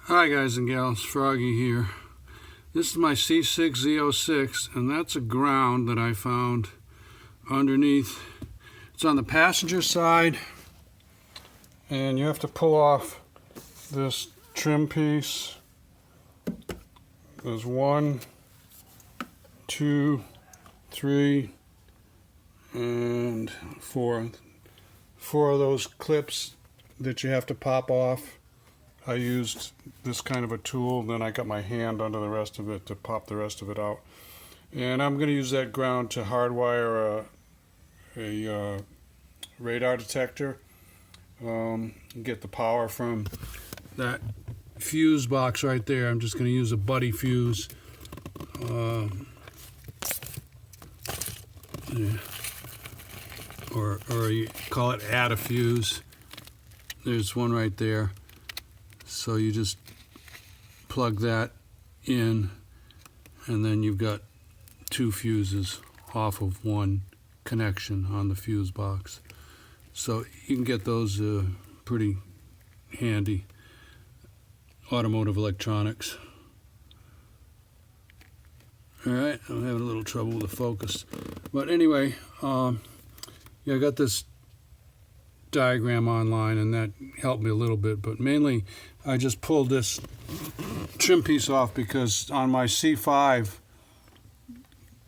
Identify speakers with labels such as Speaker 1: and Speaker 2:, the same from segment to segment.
Speaker 1: Hi guys and gals, Froggy here. This is my C6 Z06 and that's a ground that I found underneath. It's on the passenger side and you have to pull off this trim piece. There's 1, 2, 3 and 4 of those clips that you have to pop off. I used this kind of a tool, then I got my hand under the rest of it to pop the rest of it out. And I'm going to use that ground to hardwire a radar detector. Get the power from that fuse box right there. I'm just going to use a buddy fuse. Or you call it add a fuse. There's one right there. So you just plug that in and then you've got 2 fuses off of one connection on the fuse box. So you can get those pretty handy. Automotive electronics. Alright, I'm having a little trouble with the focus. But anyway, yeah, I got this diagram online and that helped me a little bit, but mainly I just pulled this trim piece off because on my C5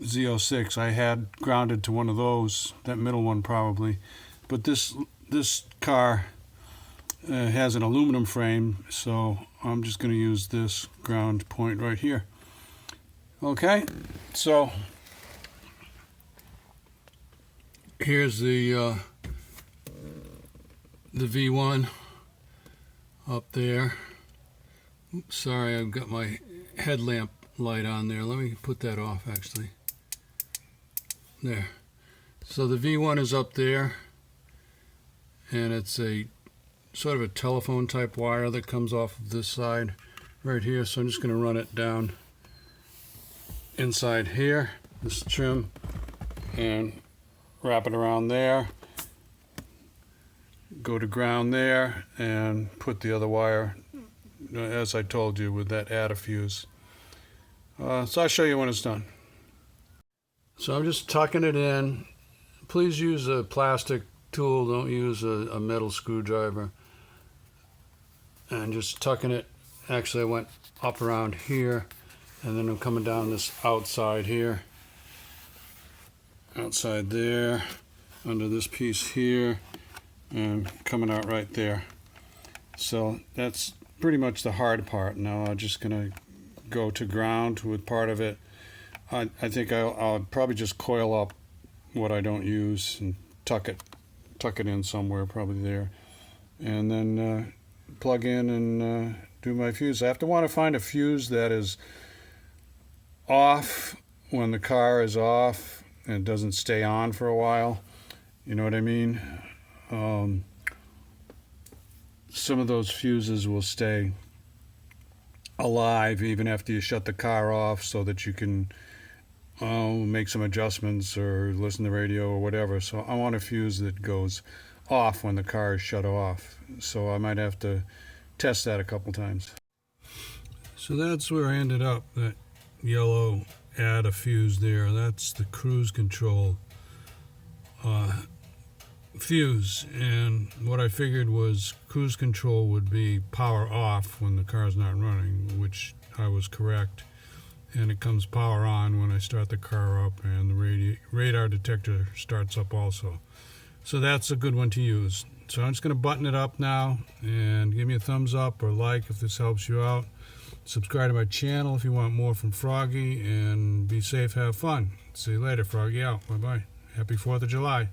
Speaker 1: Z06 I had grounded to one of those, that middle one probably, but this car has an aluminum frame, so I'm just going to use this ground point right here. Okay, so here's the V1 up there. Oops, sorry, I've got my headlamp light on there. Let me put that off actually. There. So the V1 is up there and it's a sort of a telephone type wire that comes off of this side right here. So I'm just going to run it down inside here, this trim, and wrap it around there. Go to ground there and put the other wire, as I told you, with that add a fuse. So I'll show you when it's done. So I'm just tucking it in. Please use a plastic tool, don't use a metal screwdriver. And just tucking it. Actually, I went up around here and then I'm coming down this outside here. Outside there, under this piece here, and coming out right there. So that's pretty much the hard part. Now I'm just gonna go to ground with part of it. I think I'll probably just coil up what I don't use and tuck it in somewhere, probably there, and then plug in and do my fuse. I have to want to find a fuse that is off when the car is off and it doesn't stay on for a while. You know what I mean? Some of those fuses will stay alive even after you shut the car off, so that you can make some adjustments or listen to the radio or whatever. So I want a fuse that goes off when the car is shut off. So I might have to test that a couple times. So that's where I ended up, that yellow add a fuse there. That's the cruise control fuse, and what I figured was cruise control would be power off when the car's not running, which I was correct, and it comes power on when I start the car up and the radar detector starts up also. So that's a good one to use. So I'm just going to button it up now, and give me a thumbs up or like if this helps you out. Subscribe to my channel if you want more from Froggy, and be safe, have fun. See you later. Froggy out. Bye bye. Happy 4th of July.